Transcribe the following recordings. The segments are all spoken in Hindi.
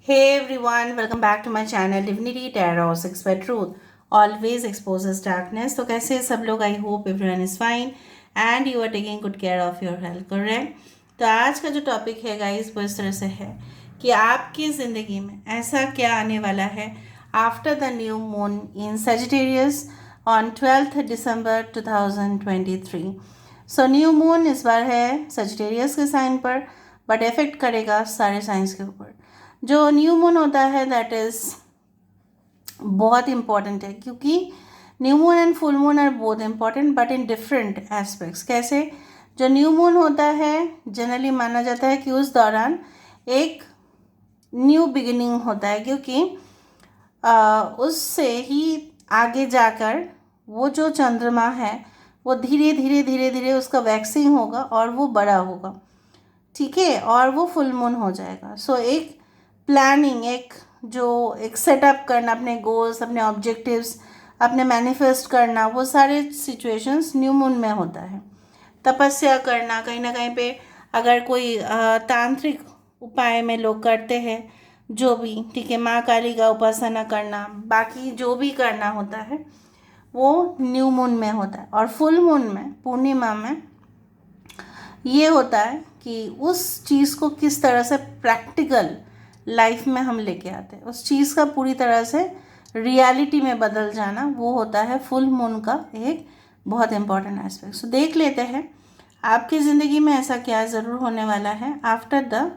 Hey everyone, welcome back to my channel Divinity Tarot 6 by Truth. Always exposes darkness. तो कैसे हैं सब लोग? I hope everyone is fine and you are taking good care of your health, correct? तो आज का जो टॉपिक है गाइस वो इस तरह से है कि आपकी ज़िंदगी में ऐसा क्या आने वाला है after the new moon in Sagittarius on 12th December 2023. So new moon इस बार है सेजिटेरियस के साइन पर, बट इफेक्ट करेगा सारे साइंस के ऊपर। जो न्यू मून होता है दैट इज़ बहुत इम्पॉर्टेंट है, क्योंकि new moon and full moon are both important but in different aspects. कैसे? जो न्यू मून होता है जनरली माना जाता है कि उस दौरान एक न्यू बिगिनिंग होता है, क्योंकि उससे ही आगे जाकर वो जो चंद्रमा है वो धीरे धीरे धीरे धीरे उसका वैक्सिंग होगा और वो बड़ा होगा, ठीक है, और वो फुल मून हो जाएगा। सो एक प्लानिंग, एक सेटअप करना, अपने गोल्स, अपने ऑब्जेक्टिव्स, अपने मैनिफेस्ट करना, वो सारे सिचुएशंस न्यू मून में होता है। तपस्या करना कहीं ना कहीं पे, अगर कोई तांत्रिक उपाय में लोग करते हैं जो भी, ठीक है, माँ काली का उपासना करना, बाकी जो भी करना होता है वो न्यू मून में होता है। और फुल मून में, पूर्णिमा में, ये होता है कि उस चीज़ को किस तरह से प्रैक्टिकल लाइफ में हम लेके आते हैं, उस चीज़ का पूरी तरह से रियलिटी में बदल जाना, वो होता है फुल मून का एक बहुत इम्पॉर्टेंट एस्पेक्ट। सो देख लेते हैं आपकी ज़िंदगी में ऐसा क्या ज़रूर होने वाला है after the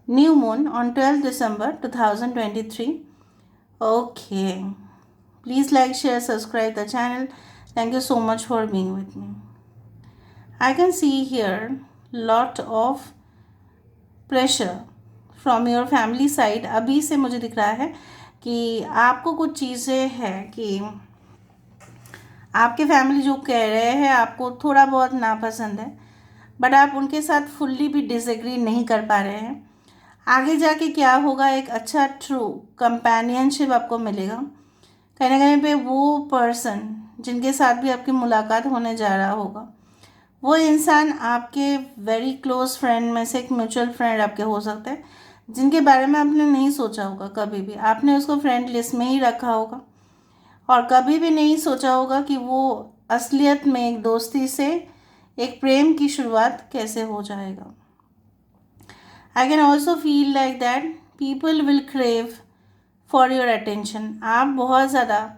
new moon on 12 December 2023. Okay, please like, share, subscribe the channel. Thank you so much for being with me. I can see here lot of pressure from your family side. अभी से मुझे दिख रहा है कि आपको कुछ चीज़ें हैं कि आपके फैमिली जो कह रहे हैं आपको थोड़ा बहुत नापसंद है, बट आप उनके साथ फुल्ली भी डिसएग्री नहीं कर पा रहे हैं। आगे जाके क्या होगा, एक अच्छा ट्रू कंपेनियनशिप आपको मिलेगा कहीं ना कहीं पे। वो पर्सन जिनके साथ भी आपकी मुलाकात होने जा रहा होगा, वो इंसान आपके वेरी क्लोज फ्रेंड में से एक म्यूचुअल फ्रेंड आपके हो सकते हैं, जिनके बारे में आपने नहीं सोचा होगा कभी भी। आपने उसको फ्रेंड लिस्ट में ही रखा होगा और कभी भी नहीं सोचा होगा कि वो असलियत में एक दोस्ती से एक प्रेम की शुरुआत कैसे हो जाएगा। I can also feel like that people will crave for your attention. आप बहुत ज़्यादा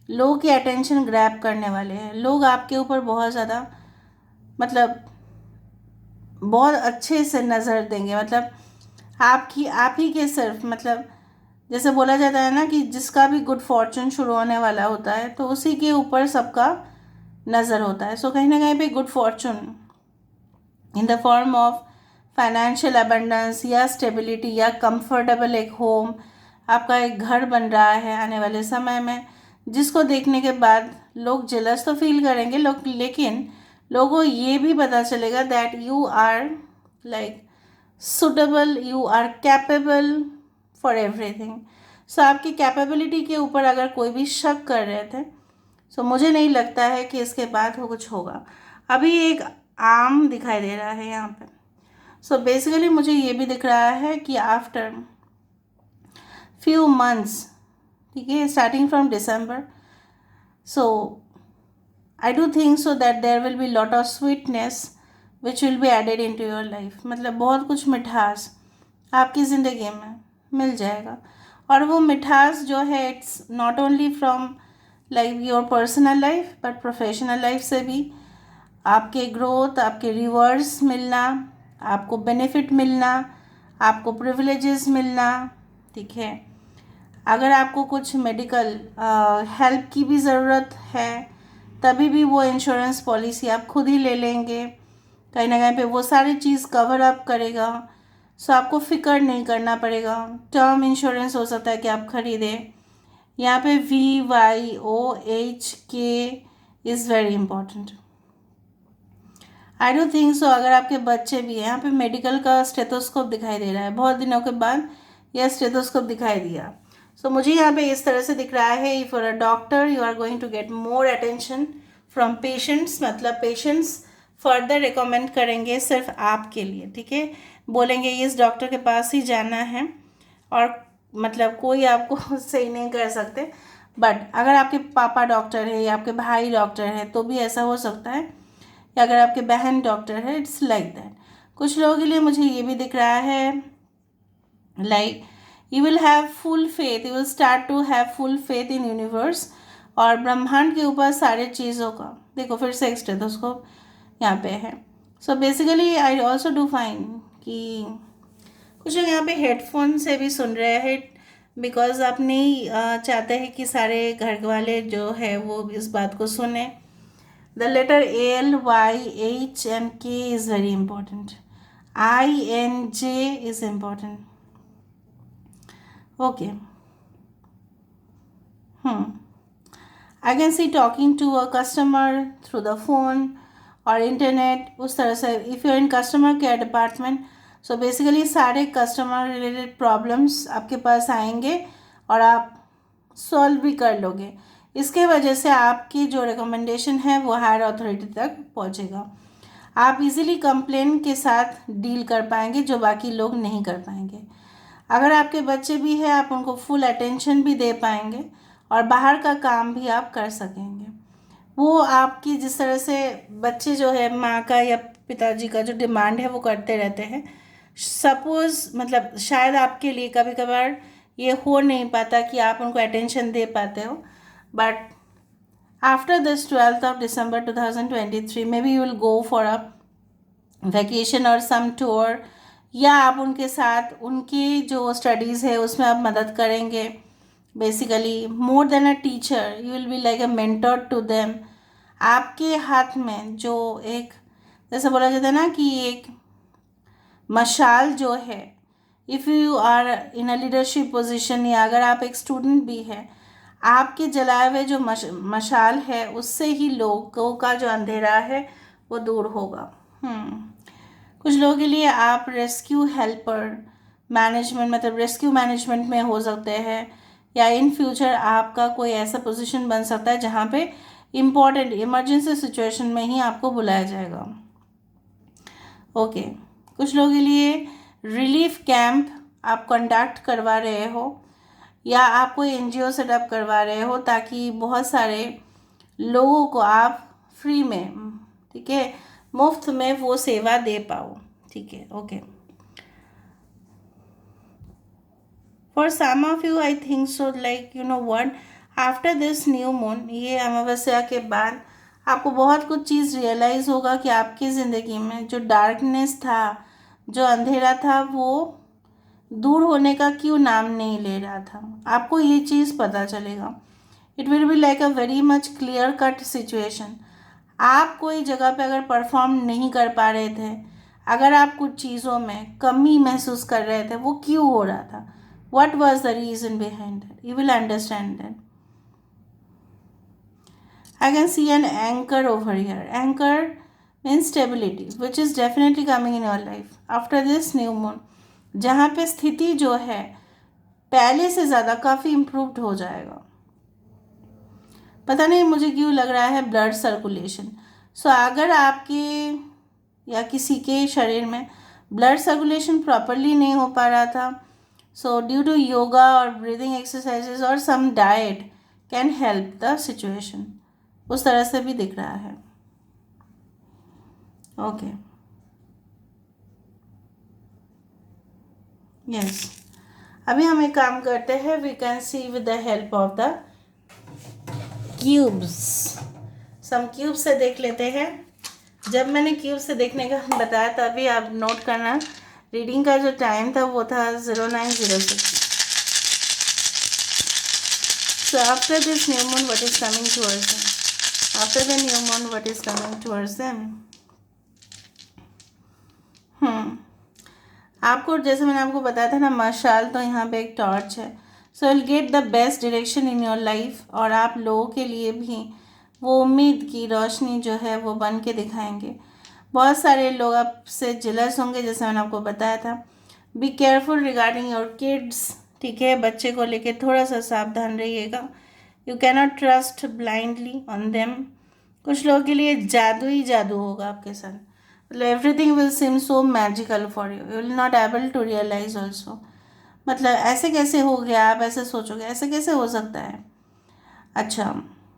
लोगों की अटेंशन ग्रैब करने वाले हैं। लोग आपके ऊपर बहुत ज़्यादा, मतलब बहुत अच्छे से नज़र देंगे, मतलब आप ही के सिर्फ, मतलब जैसे बोला जाता है ना कि जिसका भी गुड फॉर्चून शुरू होने वाला होता है तो उसी के ऊपर सबका नज़र होता है। सो कहीं ना कहीं पे good Fortune in the form of financial abundance या स्टेबिलिटी या कंफर्टेबल एक होम, आपका एक घर बन रहा है आने वाले समय में, जिसको देखने के बाद लोग जेलस तो फील करेंगे लोग, लेकिन लोगों को ये भी पता चलेगा that you are like suitable, you are capable for everything. So आपकी कैपेबिलिटी के ऊपर अगर कोई भी शक कर रहे थे, सो मुझे नहीं लगता है कि इसके बाद वो कुछ होगा। अभी एक आम दिखाई दे रहा है यहाँ पे। सो बेसिकली मुझे ये भी दिख रहा है कि आफ्टर फ्यू मंथ्स, ठीक है, starting from December, so I do think so that there will be lot of sweetness which will be added into your life. मतलब बहुत कुछ मिठास आपकी ज़िंदगी में मिल जाएगा। और वो मिठास जो है it's not only from like your personal life but professional life से भी। आपके ग्रोथ, आपके रिवॉर्ड्स मिलना, आपको बेनिफिट मिलना, आपको प्रिविलेजेस मिलना, ठीक है। अगर आपको कुछ मेडिकल हेल्प की भी ज़रूरत है तभी भी वो इंश्योरेंस पॉलिसी आप खुद ही ले लेंगे, कहीं ना कहीं पे वो सारी चीज़ कवर अप करेगा। सो आपको फ़िक्र नहीं करना पड़ेगा। टर्म इंश्योरेंस हो सकता है कि आप ख़रीदें। यहाँ पे VYOHK is very important. I don't think so अगर आपके बच्चे भी हैं, यहाँ पे मेडिकल का स्टेथोस्कोप दिखाई दे रहा है, बहुत दिनों के बाद यह स्टेथोस्कोप दिखाई दिया। सो मुझे यहाँ पे इस तरह से दिख रहा है, if for a doctor you are going to get more attention from patients, मतलब पेशेंट्स फर्दर रिकमेंड करेंगे सिर्फ आपके लिए, ठीक है, बोलेंगे इस डॉक्टर के पास ही जाना है और मतलब कोई आपको सही नहीं कर सकते। बट अगर आपके पापा डॉक्टर है या आपके भाई डॉक्टर है तो भी ऐसा हो सकता है, या अगर आपके बहन डॉक्टर है, इट्स लाइक दैट। कुछ लोगों के लिए मुझे ये भी दिख रहा है, like you will have full faith, you will start to have full faith in universe, और ब्रह्मांड के ऊपर सारे चीज़ों का, देखो फिर से एक स्टेथोस्कोप यहाँ पे है। So basically I also do fine कि कुछ लोग यहाँ पे हेडफोन से भी सुन रहे हैं, बिकॉज आप नहीं चाहते हैं कि सारे घर वाले जो है वो इस बात को सुने। The letter L Y H and K is very important, I N J is important. Okay, I can see talking to a customer through the phone और इंटरनेट, उस तरह से। If you in customer care department, so basically सारे कस्टमर रिलेटेड प्रॉब्लम्स आपके पास आएंगे और आप सॉल्व भी कर लोगे। इसके वजह से आपकी जो रिकमेंडेशन है वो हायर अथॉरिटी तक पहुंचेगा। आप इजीली कंप्लेन के साथ डील कर पाएंगे जो बाकी लोग नहीं कर पाएंगे। अगर आपके बच्चे भी हैं, आप उनको फुल अटेंशन भी दे पाएंगे और बाहर का काम भी आप कर सकेंगे। वो आपकी जिस तरह से बच्चे जो है माँ का या पिताजी का जो डिमांड है वो करते रहते हैं, सपोज़ मतलब शायद आपके लिए कभी कभार ये हो नहीं पाता कि आप उनको अटेंशन दे पाते हो, but after this 12th of December 2023 maybe you will go for a vacation or some tour, या आप उनके साथ उनकी जो स्टडीज़ है उसमें आप मदद करेंगे। Basically more than a teacher you will be like a mentor to them. आपके हाथ में जो एक, जैसे बोला जाता है ना कि एक मशाल जो है, if you are in a leadership position, या अगर आप एक स्टूडेंट भी हैं, आपके जलाए हुए जो मशाल है उससे ही लोगों का जो अंधेरा है वो दूर होगा। कुछ लोगों के लिए आप रेस्क्यू हेल्पर मैनेजमेंट, मतलब रेस्क्यू मैनेजमेंट में हो सकते हैं, या इन फ्यूचर आपका कोई ऐसा पोजीशन बन सकता है जहाँ पे इम्पॉर्टेंट इमरजेंसी सिचुएशन में ही आपको बुलाया जाएगा। ओके, कुछ लोगों के लिए रिलीफ कैंप आप कंडक्ट करवा रहे हो, या आप कोई एनजीओ सेटअप करवा रहे हो ताकि बहुत सारे लोगों को आप फ्री में, ठीक है, मुफ्त में वो सेवा दे पाओ। ठीक है, okay. For some of you I think so, like you know what, after this new moon, ये अमावस्या के बाद आपको बहुत कुछ चीज़ रियलाइज़ होगा कि आपकी ज़िंदगी में जो डार्कनेस था, जो अंधेरा था, वो दूर होने का क्यों नाम नहीं ले रहा था। आपको ये चीज़ पता चलेगा। It will be like a very much clear cut situation. आप कोई जगह पे अगर परफॉर्म नहीं कर पा रहे थे, अगर आप कुछ चीज़ों में कमी महसूस कर रहे थे, वो क्यों हो रहा था, what was the reason behind that, you will understand that. I can see an anchor over here. Anchor means stability, which is definitely coming in your life after this new moon, जहाँ पे स्थिति जो है पहले से ज़्यादा काफ़ी इम्प्रूव्ड हो जाएगा। पता नहीं मुझे क्यों लग रहा है ब्लड सर्कुलेशन। सो अगर आपके या किसी के शरीर में ब्लड सर्कुलेशन प्रॉपरली नहीं हो पा रहा था, सो ड्यू टू योगा और ब्रीदिंग एक्सरसाइजेज और some diet can help the situation. उस तरह से भी दिख रहा है। ओके, यस, अभी हम एक काम करते हैं, we can see with the help of the cubes. Some cube से देख लेते हैं। जब मैंने क्यूब से देखने का बताया तभी आप नोट करना, रीडिंग का जो टाइम था वो था 0906। So after this new moon what is coming towards them, after the new moon what is coming towards them. आपको जैसे मैंने आपको बताया था ना, मशाल, तो यहाँ पे एक टॉर्च है। So will get the best direction in your life, और आप लोगों के लिए भी वो उम्मीद की रोशनी जो है वो बन के दिखाएंगे। बहुत सारे लोग आपसे जेलस होंगे, जैसे मैंने आपको बताया था। Be careful regarding your kids, ठीक है, बच्चे को लेके थोड़ा सा सावधान रहिएगा। You cannot trust blindly on them. कुछ लोगों के लिए जादू ही जादू होगा आपके साथ, मतलब everything will seem so magical for you, you will not able to realise also. मतलब ऐसे कैसे हो गया, आप ऐसे सोचोगे ऐसे कैसे हो सकता है। अच्छा,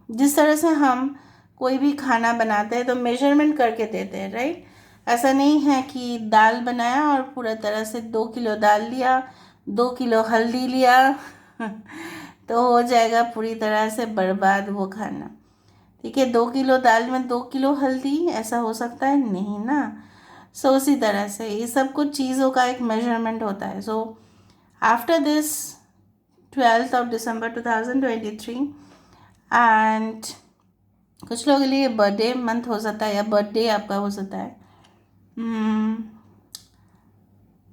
जिस तरह से हम कोई भी खाना बनाते हैं तो मेजरमेंट करके देते हैं, राइट। ऐसा नहीं है कि दाल बनाया और पूरा तरह से 2 किलो दाल लिया, 2 किलो हल्दी लिया तो हो जाएगा पूरी तरह से बर्बाद वो खाना। ठीक है, 2 किलो दाल में 2 किलो हल्दी, ऐसा हो सकता है नहीं ना। सो उसी तरह से ये सब कुछ चीज़ों का एक मेजरमेंट होता है। So after this 12 December 2023, and कुछ लोगों के लिए बर्थडे मंथ हो सकता है या बर्थडे आपका हो सकता है।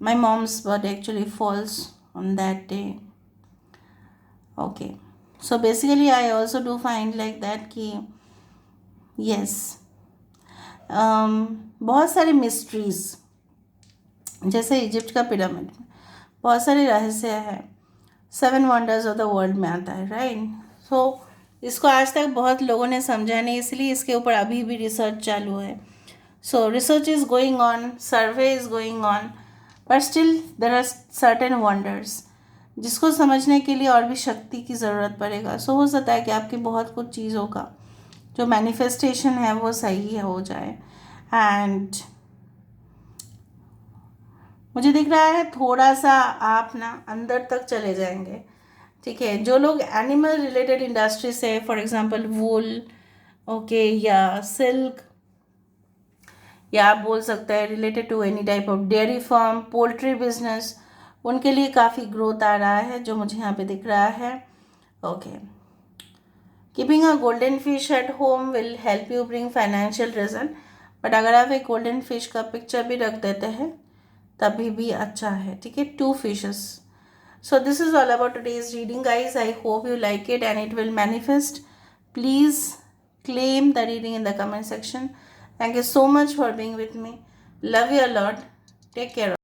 My mom's birthday actually falls on that day. Okay, so basically I also do find like that कि यस, बहुत सारे मिस्ट्रीज, जैसे इजिप्ट का पिरामिड में बहुत सारे रहस्य हैं, 7 वंडर्स ऑफ द वर्ल्ड में आता है, राइट। सो इसको आज तक बहुत लोगों ने समझा नहीं, इसलिए इसके ऊपर अभी भी रिसर्च चालू है। So research is going on, survey is going on, but still there are certain wonders जिसको समझने के लिए और भी शक्ति की ज़रूरत पड़ेगा। सो हो सकता है कि आपकी बहुत कुछ चीज़ों का जो मैनिफेस्टेशन है वो सही हो जाए। एंड मुझे दिख रहा है थोड़ा सा आप ना अंदर तक चले जाएंगे। ठीक है, जो लोग एनिमल रिलेटेड इंडस्ट्री से, फॉर एग्जांपल वूल, ओके, या सिल्क, या आप बोल सकते हैं related to any type of dairy farm, poultry business, उनके लिए काफ़ी ग्रोथ आ रहा है जो मुझे यहाँ पे दिख रहा है। Okay, keeping a golden fish at home will help you bring financial result, but अगर आप एक गोल्डन फिश का पिक्चर भी रख देते हैं तभी भी अच्छा है। ठीक है, 2 fishes. So this is all about today's reading, guys. I hope you like it and it will manifest. Please claim the reading in the comment section. Thank you so much for being with me. Love you a lot. Take care.